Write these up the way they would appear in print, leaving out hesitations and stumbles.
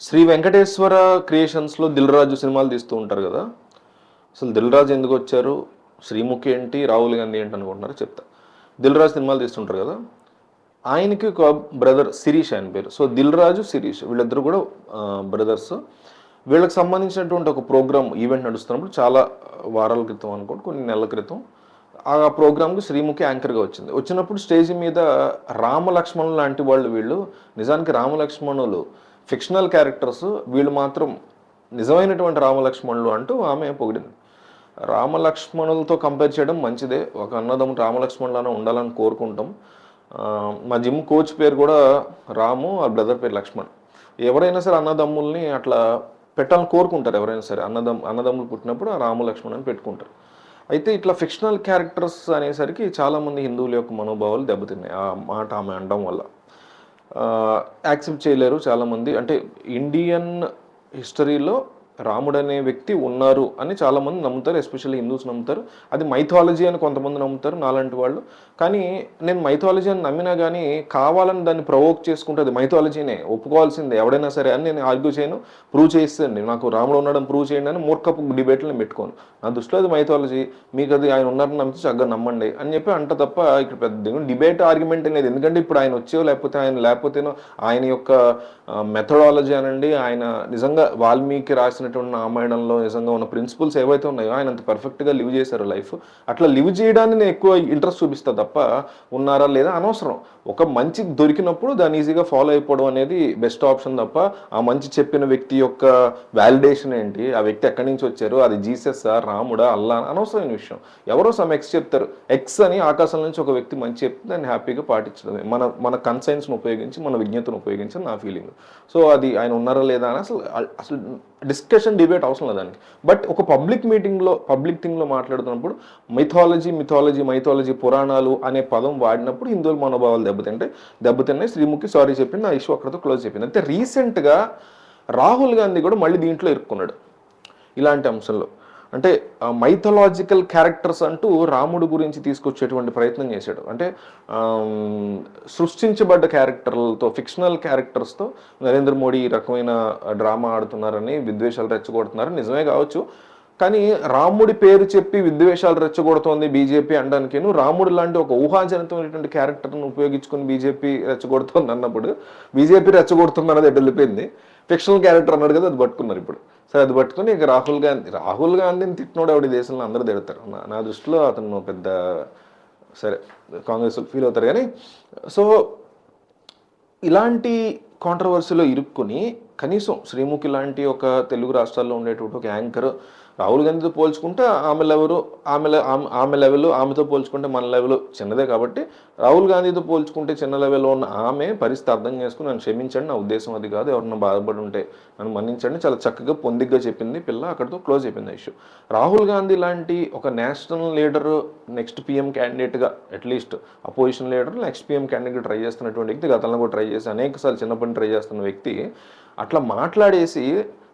శ్రీ వెంకటేశ్వర క్రియేషన్స్లో దిల్ రాజు సినిమాలు తీస్తూ ఉంటారు కదా. అసలు దిల్ రాజు ఎందుకు వచ్చారు, శ్రీముఖి ఏంటి, రాహుల్ గాంధీ ఏంటి అనుకుంటున్నారో చెప్తా. దిల్ రాజు సినిమాలు తీస్తుంటారు కదా, ఆయనకి ఒక బ్రదర్ శిరీష్ ఆయన పేరు. సో దిల్ రాజు శిరీష్ వీళ్ళిద్దరు కూడా బ్రదర్స్. వీళ్ళకి సంబంధించినటువంటి ఒక ప్రోగ్రామ్ ఈవెంట్ నడుస్తున్నప్పుడు చాలా వారాల క్రితం అనుకోండి, కొన్ని నెలల క్రితం ఆ ప్రోగ్రామ్కి శ్రీముఖి యాంకర్గా వచ్చినప్పుడు స్టేజ్ మీద రామలక్ష్మణులు లాంటి వాళ్ళు వీళ్ళు. నిజానికి రామలక్ష్మణులు ఫిక్షనల్ క్యారెక్టర్స్, వీళ్ళు మాత్రం నిజమైనటువంటి రామలక్ష్మణులు అంటూ ఆమె పొగిడింది. రామలక్ష్మణులతో కంపేర్ చేయడం మంచిదే, ఒక అన్నదమ్ము రామలక్ష్మణులానే ఉండాలని కోరుకుంటాం. మా జిమ్ కోచ్ పేరు కూడా రాము, ఆ బ్రదర్ పేరు లక్ష్మణ్. ఎవరైనా సరే అన్నదమ్ముల్ని అట్లా పెట్టాలని కోరుకుంటారు, ఎవరైనా సరే అన్నదమ్ములు పుట్టినప్పుడు ఆ రాము లక్ష్మణ్ అని పెట్టుకుంటారు. అయితే ఇట్లా ఫిక్షనల్ క్యారెక్టర్స్ అనేసరికి చాలామంది హిందువుల యొక్క మనోభావాలు దెబ్బతిన్నాయి ఆ మాట ఆమె అనడం వల్ల. యాక్సెప్ట్ చేయలేరు చాలామంది. అంటే ఇండియన్ హిస్టరీలో రాముడు అనే వ్యక్తి ఉన్నారు అని చాలామంది నమ్ముతారు, ఎస్పెషల్లీ హిందూస్ నమ్ముతారు. అది మైథాలజీ అని కొంతమంది నమ్ముతారు, నాలాంటి వాళ్ళు. కానీ నేను మైథాలజీ అని నమ్మినా కానీ కావాలని దాన్ని ప్రవోక్ చేసుకుంటే అది మైథాలజీనే, ఒప్పుకోవాల్సిందే ఎవడైనా సరే అని నేను ఆర్గ్యూ చేయను, ప్రూవ్ చేయిస్తాను. నాకు రాముడు ఉన్నాడని ప్రూవ్ చేయండి అని మూర్ఖపు డిబేట్లు నేను పెట్టుకోను. నా దృష్టిలో అది మైథాలజీ, మీకు అది ఆయన ఉన్నారని నమ్మితే చక్కగా నమ్మండి అని చెప్పి అంట తప్ప ఇక్కడ పెద్ద డిబేట్ ఆర్గ్యుమెంట్ అనేది. ఎందుకంటే ఇప్పుడు ఆయన వచ్చేవో లేకపోతే ఆయన లేకపోతేనో ఆయన యొక్క మెథడాలజీ అనండి, ఆయన నిజంగా వాల్మీకి రాసినటువంటి రామాయణంలో నిజంగా ఉన్న ప్రిన్సిపల్స్ ఏవైతే ఉన్నాయో ఆయన అంత పర్ఫెక్ట్గా లివ్ చేశారు లైఫ్. అట్లా లివ్ చేయడాన్ని నేను ఎక్కువ ఇంట్రెస్ట్ చూపిస్తా తప్ప ఉన్నారా లేదా అనవసరం. ఒక మంచి దొరికినప్పుడు దాన్ని ఈజీగా ఫాలో అయిపోవడం అనేది బెస్ట్ ఆప్షన్ తప్ప ఆ మంచి చెప్పిన వ్యక్తి యొక్క వ్యాలిడేషన్ ఏంటి, ఆ వ్యక్తి ఎక్కడి నుంచి వచ్చారు, అది జీసస్ రాముడా అల్లా అనవసరమైన విషయం. ఎవరో సమ్ ఎక్స్ చెప్తారు, ఎక్స్ అని ఆకాశం నుంచి ఒక వ్యక్తి మంచి చెప్తే దాన్ని హ్యాపీగా పాటించడమే మన కన్సైన్స్ను ఉపయోగించి, మన విజ్ఞతను ఉపయోగించి నా ఫీలింగ్. సో అది ఆయన ఉన్నారా లేదా అని అసలు డిస్కషన్ డిబేట్ అవసరం లేదు దానికి. బట్ ఒక పబ్లిక్ థింగ్లో మాట్లాడుతున్నప్పుడు మైథాలజీ పురాణాలు అనే పదం వాడినప్పుడు హిందువుల మనోభావాలు దెబ్బతిన్నాయి. శ్రీముఖి సారీ చెప్పింది, నా ఇష్యూ అక్కడితో క్లోజ్ చెప్పింది. అయితే రీసెంట్గా రాహుల్ గాంధీ కూడా మళ్ళీ దీంట్లో ఇరుక్కున్నాడు ఇలాంటి అంశంలో. అంటే మైథలాజికల్ క్యారెక్టర్స్ అంటూ రాముడు గురించి తీసుకొచ్చేటువంటి ప్రయత్నం చేశాడు. అంటే సృష్టించబడ్డ క్యారెక్టర్లతో, ఫిక్షనల్ క్యారెక్టర్స్తో నరేంద్ర మోడీ ఈ రకమైన డ్రామా ఆడుతున్నారని, విద్వేషాలు రెచ్చగొడుతున్నారని నిజమే కావచ్చు. కానీ రాముడి పేరు చెప్పి విద్వేషాలు రెచ్చగొడుతోంది బీజేపీ అనడానికి, రాముడు లాంటి ఒక ఊహాజనితమైనటువంటి క్యారెక్టర్ను ఉపయోగించుకుని బీజేపీ రెచ్చగొడుతోంది అన్నప్పుడు బీజేపీ రెచ్చగొడుతుంది అన్నది వెళ్ళిపోయింది. ఫిక్షనల్ క్యారెక్టర్ అన్నాడు కదా, అది పట్టుకున్నారు ఇప్పుడు. సరే అది పట్టుకుని ఇక రాహుల్ గాంధీని తిట్టినోడు ఆవిడ దేశంలో అందరూ తిడతారు. నా దృష్టిలో అతను పెద్ద సరే కాంగ్రెస్ ఫీల్ అవుతారు. కానీ సో ఇలాంటి కాంట్రవర్సీలో ఇరుక్కుని కనీసం శ్రీముఖి లాంటి ఒక తెలుగు రాష్ట్రాల్లో ఉండేటువంటి ఒక యాంకర్ రాహుల్ గాంధీతో పోల్చుకుంటే ఆమె లెవెల్, ఆమెతో పోల్చుకుంటే మన లెవెల్ చిన్నదే. కాబట్టి రాహుల్ గాంధీతో పోల్చుకుంటే చిన్న లెవెల్లో ఉన్న ఆమె పరిస్థితి అర్థం చేసుకుని నన్ను క్షమించండి, నా ఉద్దేశం అది కాదు, ఎవరన్నా బాధపడి ఉంటే నన్ను మన్నించండి, చాలా చక్కగా పొందిగ్గా చెప్పింది పిల్ల, అక్కడితో క్లోజ్ అయిపోయింది ఇష్యూ. రాహుల్ గాంధీ లాంటి ఒక నేషనల్ లీడర్, నెక్స్ట్ పిఎం క్యాండిడేట్గా, at least opposition leader next PM క్యాండిడేట్గా ట్రై చేస్తున్నటువంటి వ్యక్తి, గతంలో కూడా ట్రై చేసి అనేకసార్లు చిన్నప్పటి ట్రై చేస్తున్న వ్యక్తి అట్లా మాట్లాడేసి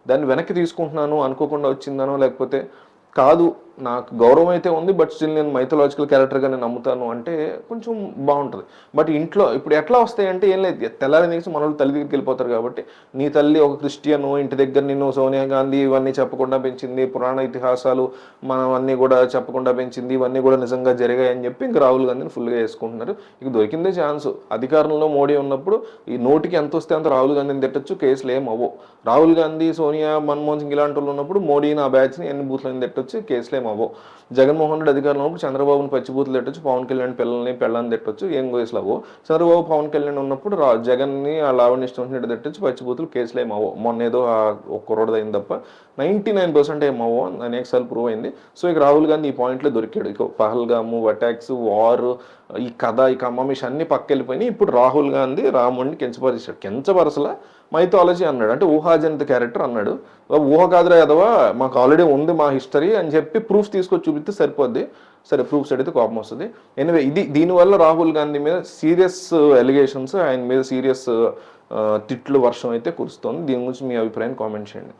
దాన్ని వెనక్కి తీసుకుంటున్నాను అనుకోకుండా వచ్చిందనో, లేకపోతే కాదు నాకు గౌరవం అయితే ఉంది బట్ స్టిల్ నేను మైథలాజికల్ క్యారెక్టర్గా నేను నమ్ముతాను అంటే కొంచెం బాగుంటుంది. బట్ ఇంట్లో ఇప్పుడు ఎట్లా వస్తాయంటే ఏం లేదు, తెల్లారి తీసి మన వాళ్ళు తల్లి దగ్గరికి వెళ్ళిపోతారు. కాబట్టి నీ తల్లి ఒక క్రిస్టియన్, ఇంటి దగ్గర నిన్ను సోనియా గాంధీ ఇవన్నీ చెప్పకుండా పెంచింది, పురాణ ఇతిహాసాలు మనం అన్నీ కూడా చెప్పకుండా పెంచింది, ఇవన్నీ కూడా నిజంగా జరిగాయని చెప్పి ఇంక రాహుల్ గాంధీని ఫుల్గా వేసుకుంటున్నారు. ఇక దొరికిందే ఛాన్స్. అధికారంలో మోడీ ఉన్నప్పుడు ఈ నోటికి ఎంత వస్తే అంత రాహుల్ గాంధీని తిట్టచ్చు, కేసులు ఏం అవ్వవు. రాహుల్ గాంధీ, సోనియా, మన్మోహన్ సింగ్ ఇలాంటి వాళ్ళు ఉన్నప్పుడు మోడీని, ఆ బ్యాచ్ని ఎన్ని బూత్లని తిట్టచ్చు, కేసులు ఏం అవ్వవు. జగన్మోహన్ రెడ్డి అధికారంలో ఉన్నప్పుడు చంద్రబాబుని పచ్చిబూతులు తిట్టచ్చు, పవన్ కళ్యాణ్ పెళ్ళని తిట్టచ్చు, ఏం కేసులు అవ్వవు. చంద్రబాబు, పవన్ కళ్యాణ్ ఉన్నప్పుడు జగన్ని ఆ లావణ్య ఇష్టం తిట్టచ్చు, పచ్చిబూతులు, కేసులు ఏం అవ్వవు. మొన్న ఏదో ఒక్క రోడ్డు అయింది తప్ప 99% ఏం అవ్వవు అనేకసార్లు ప్రూవ్ అయింది. సో ఇక రాహుల్ గాంధీ ఈ పాయింట్లో దొరికాడు. ఇక పహల్గాము, అటాక్స్, వార్, ఈ కథ, ఈ కమ్మమిష్ అన్ని పక్కెళ్ళిపోయినాయి. ఇప్పుడు రాహుల్ గాంధీ రాముడిని కించపరిచాడు. కించపరసలా మైథాలజీ అన్నాడు, అంటే ఊహాజనిత క్యారెక్టర్ అన్నాడు. ఊహ కాదురా ఎదవా, మాకు ఆల్రెడీ ఉంది మా హిస్టరీ అని చెప్పి ప్రూఫ్ తీసుకొచ్చి చూపిస్తే సరిపోద్ది. సరే ప్రూఫ్స్ అడిగితే కోపం వస్తుంది. ఎనివే దీనివల్ల రాహుల్ గాంధీ మీద సీరియస్ ఎలిగేషన్స్, ఆయన మీద సీరియస్ తిట్లు వర్షం అయితే కురుస్తోంది. దీని గురించి మీ అభిప్రాయం కామెంట్ చేయండి.